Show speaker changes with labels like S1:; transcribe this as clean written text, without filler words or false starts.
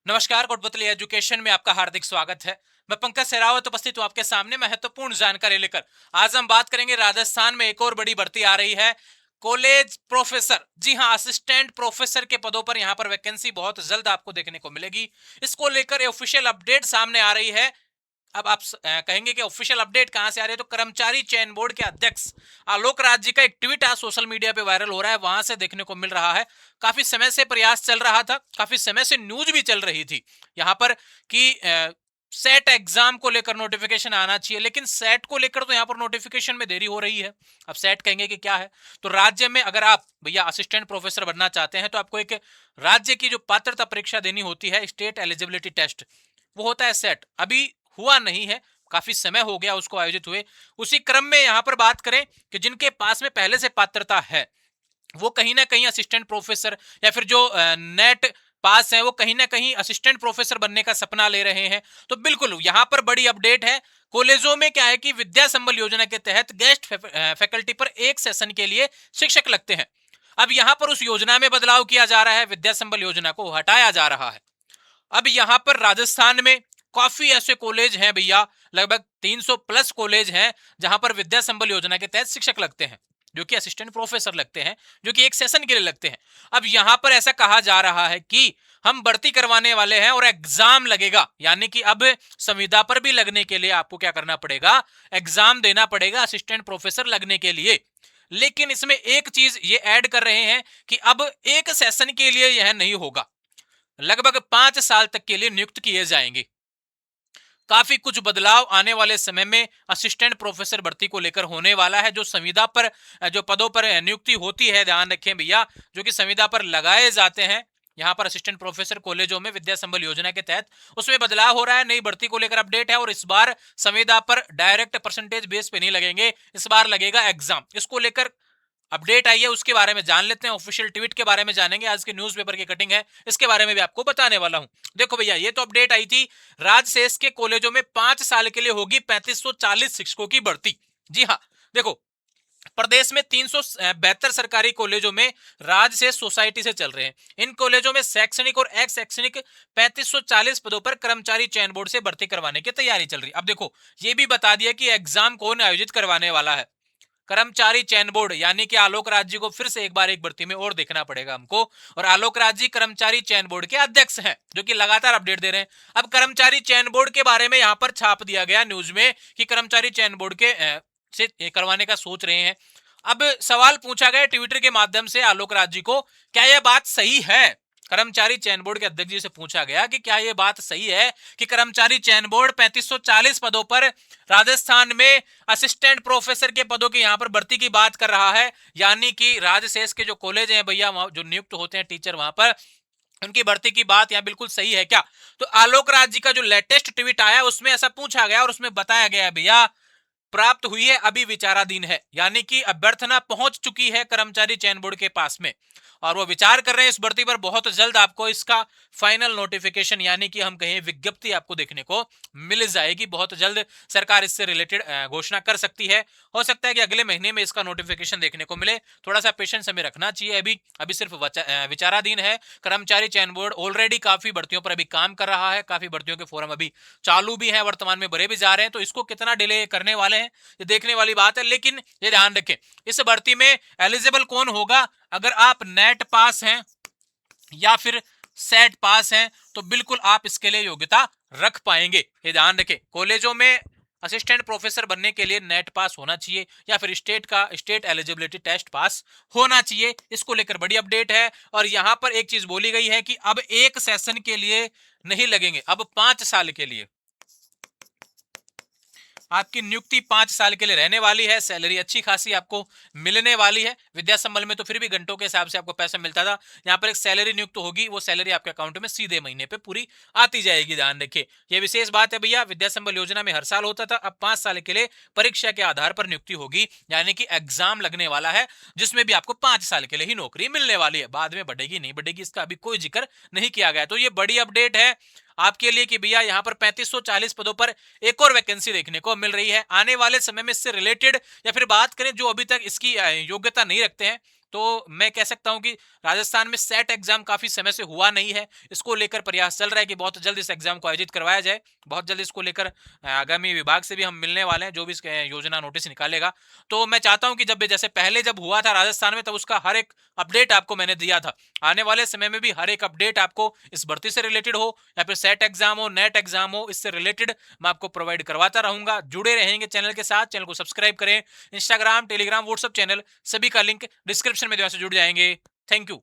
S1: नमस्कार, कोटपुतली एजुकेशन में आपका हार्दिक स्वागत है। मैं पंकज सहरावत उपस्थित हूँ आपके सामने महत्वपूर्ण जानकारी लेकर। आज हम बात करेंगे राजस्थान में एक और बड़ी भर्ती आ रही है, कॉलेज प्रोफेसर। जी हाँ, असिस्टेंट प्रोफेसर के पदों पर यहाँ पर वैकेंसी बहुत जल्द आपको देखने को मिलेगी। इसको लेकर ऑफिशियल अपडेट सामने आ रही है। अब आप कहेंगे कि ऑफिशियल अपडेट कहां से आ रही है, तो कर्मचारी चयन बोर्ड के अध्यक्ष आलोक राज जी का एक ट्वीट आज सोशल मीडिया पे वायरल हो रहा है, वहां से देखने को मिल रहा है। काफी समय से प्रयास चल रहा था, काफी समय से न्यूज भी चल रही थी यहां पर कि सेट एग्जाम को लेकर नोटिफिकेशन आना चाहिए, लेकिन सेट को लेकर तो यहाँ पर नोटिफिकेशन में देरी हो रही है। अब सेट कहेंगे कि क्या है, तो राज्य में अगर आप भैया असिस्टेंट प्रोफेसर बनना चाहते हैं तो आपको एक राज्य की जो पात्रता परीक्षा देनी होती है, स्टेट एलिजिबिलिटी टेस्ट, वो होता है सेट। अभी हुआ नहीं है, काफी समय हो गया उसको आयोजित हुए। उसी क्रम में यहां पर बात करें कि जिनके पास में पहले से पात्रता है, वो कहीं ना कहीं असिस्टेंट प्रोफेसर या फिर जो नेट पास है, वो कहीं ना कहीं असिस्टेंट प्रोफेसर बनने का सपना ले रहे हैं। तो बिल्कुल यहां पर बड़ी अपडेट है। कॉलेजों में क्या है कि विद्या संबल योजना के तहत गेस्ट फैकल्टी पर एक सेशन के लिए शिक्षक लगते हैं। अब यहां पर उस योजना में बदलाव किया जा रहा है, विद्या संबल योजना को हटाया जा रहा है। अब यहां पर राजस्थान में काफी ऐसे कॉलेज हैं भैया, लगभग 300 प्लस कॉलेज हैं जहां पर विद्या संबल योजना के तहत शिक्षक लगते हैं, जो कि असिस्टेंट प्रोफेसर लगते हैं, जो कि एक सेशन के लिए लगते हैं। अब यहां पर ऐसा कहा जा रहा है कि हम भर्ती करवाने वाले हैं और एग्जाम लगेगा, यानी कि अब संविदा पर भी लगने के लिए आपको क्या करना पड़ेगा, एग्जाम देना पड़ेगा असिस्टेंट प्रोफेसर लगने के लिए। लेकिन इसमें एक चीज ये ऐड कर रहे हैं कि अब एक सेशन के लिए यह नहीं होगा, लगभग 5 साल तक के लिए नियुक्त किए जाएंगे। काफी कुछ बदलाव आने वाले समय में असिस्टेंट प्रोफेसर भर्ती को लेकर होने वाला है। जो संविदा पर जो पदों पर नियुक्ति होती है, ध्यान रखें भैया, जो कि संविदा पर लगाए जाते हैं यहां पर असिस्टेंट प्रोफेसर कॉलेजों में विद्या संबल योजना के तहत, उसमें बदलाव हो रहा है। नई भर्ती को लेकर अपडेट है और इस बार संविदा पर डायरेक्ट परसेंटेज बेस पे नहीं लगेंगे, इस बार लगेगा एग्जाम। इसको लेकर अपडेट आई है, उसके बारे में जान लेते हैं। ऑफिशियल ट्वीट के बारे में जानेंगे, आज के न्यूज़पेपर की कटिंग है, इसके बारे में भी आपको बताने वाला हूं। देखो भैया, ये तो अपडेट आई थी, राजशेष के कॉलेजों में 5 साल के लिए होगी 3540 शिक्षकों की भर्ती। जी हाँ, देखो प्रदेश में 372 सरकारी कॉलेजों में राजशेष सोसाइटी से चल रहे हैं। इन कॉलेजों में शैक्षणिक और एक्स शैक्षणिक 3540 पदों पर कर्मचारी चयन बोर्ड से भर्ती करवाने की तैयारी चल रही है। अब देखो, ये भी बता दिया कि एग्जाम कौन आयोजित करवाने वाला है, कर्मचारी चयन बोर्ड, यानी कि आलोक राज जी को फिर से एक बार एक भर्ती में और देखना पड़ेगा हमको। और आलोक राज जी कर्मचारी चयन बोर्ड के अध्यक्ष हैं, जो कि लगातार अपडेट दे रहे हैं। अब कर्मचारी चयन बोर्ड के बारे में यहां पर छाप दिया गया न्यूज में कि कर्मचारी चयन बोर्ड के से करवाने का सोच रहे हैं। अब सवाल पूछा गया ट्विटर के माध्यम से आलोक राज जी को, क्या यह बात सही है? कर्मचारी चयन बोर्ड के अध्यक्ष जी से पूछा गया कि क्या यह बात सही है कि कर्मचारी चयन बोर्ड 3540 पदों पर राजस्थान में असिस्टेंट प्रोफेसर के पदों की यहां पर भर्ती की बात कर रहा है, यानी कि राजशेष के जो कॉलेज हैं भैया, वहां जो नियुक्त होते हैं टीचर, वहां पर उनकी भर्ती की बात यहां बिल्कुल सही है क्या? तो आलोक राज जी का जो लेटेस्ट ट्वीट आया उसमें ऐसा पूछा गया और उसमें बताया गया भैया, प्राप्त हुई है, अभी विचाराधीन है, यानी कि अभ्यर्थना पहुंच चुकी है कर्मचारी चयन बोर्ड के पास में और वो विचार कर रहे हैं इस भर्ती पर। बहुत जल्द आपको इसका फाइनल नोटिफिकेशन, यानी कि हम कहें विज्ञप्ति, आपको देखने को मिल जाएगी। बहुत जल्द सरकार इससे रिलेटेड घोषणा कर सकती है। हो सकता है कि अगले महीने में इसका नोटिफिकेशन देखने को मिले। थोड़ा सा पेशेंस हमें रखना चाहिए, अभी अभी सिर्फ विचाराधीन है। कर्मचारी चयन बोर्ड ऑलरेडी काफी भर्तियों पर अभी काम कर रहा है, काफी भर्तियों के फॉर्म अभी चालू भी है, वर्तमान में भरे भी जा रहे हैं, तो इसको कितना डिले करने वाले हैं ये देखने वाली बात है। लेकिन ये ध्यान रखें, इस भर्ती में एलिजिबल कौन होगा? अगर आप नेट पास हैं या फिर सेट पास हैं तो बिल्कुल आप इसके लिए योग्यता रख पाएंगे। ये ध्यान रखें, कॉलेजों में असिस्टेंट प्रोफेसर बनने के लिए नेट पास होना चाहिए या फिर स्टेट एलिजिबिलिटी टेस्ट पास होना चाहिए। इसको लेकर बड़ी अपडेट है। और यहां पर एक चीज बोली गई है कि अब एक सेशन के लिए नहीं लगेंगे, अब 5 साल के लिए आपकी नियुक्ति 5 साल के लिए रहने वाली है। सैलरी अच्छी खासी आपको मिलने वाली है। विद्या संबल में तो फिर भी घंटों के हिसाब से आपको पैसा मिलता था, यहाँ पर एक सैलरी नियुक्त होगी, वो सैलरी आपके अकाउंट में सीधे महीने पे पूरी आती जाएगी। ध्यान रखिए, ये विशेष बात है भैया। विद्या संबल योजना में हर साल होता था, अब 5 साल के लिए परीक्षा के आधार पर नियुक्ति होगी, यानी कि एग्जाम लगने वाला है, जिसमें भी आपको 5 साल के लिए ही नौकरी मिलने वाली है। बाद में बढ़ेगी नहीं बढ़ेगी इसका अभी कोई जिक्र नहीं किया गया। तो ये बड़ी अपडेट है आपके लिए कि भैया यहाँ पर 3540 पदों पर एक और वैकेंसी देखने को मिल रही है। आने वाले समय में इससे रिलेटेड या फिर बात करें जो अभी तक इसकी योग्यता नहीं रखते हैं, तो मैं कह सकता हूं कि राजस्थान में सेट एग्जाम काफी समय से हुआ नहीं है। इसको लेकर प्रयास चल रहा है कि बहुत जल्द इस एग्जाम को आयोजित करवाया जाए। बहुत जल्द इसको लेकर आगामी विभाग से भी हम मिलने वाले हैं, जो भी इसके योजना नोटिस निकालेगा। तो मैं चाहता हूं कि जब जैसे पहले जब हुआ था राजस्थान में, तब उसका हर एक अपडेट आपको मैंने दिया था। आने वाले समय में भी हर एक अपडेट आपको इस भर्ती से रिलेटेड हो या फिर सेट एग्जाम हो, नेट एग्जाम हो, इससे रिलेटेड मैं आपको प्रोवाइड करवाता रहूंगा। जुड़े रहेंगे चैनल के साथ, चैनल को सब्सक्राइब करें। इंस्टाग्राम, टेलीग्राम, व्हाट्सएप चैनल सभी का लिंक डिस्क्रिप्शन में जो है जुड़ जाएंगे। Thank you.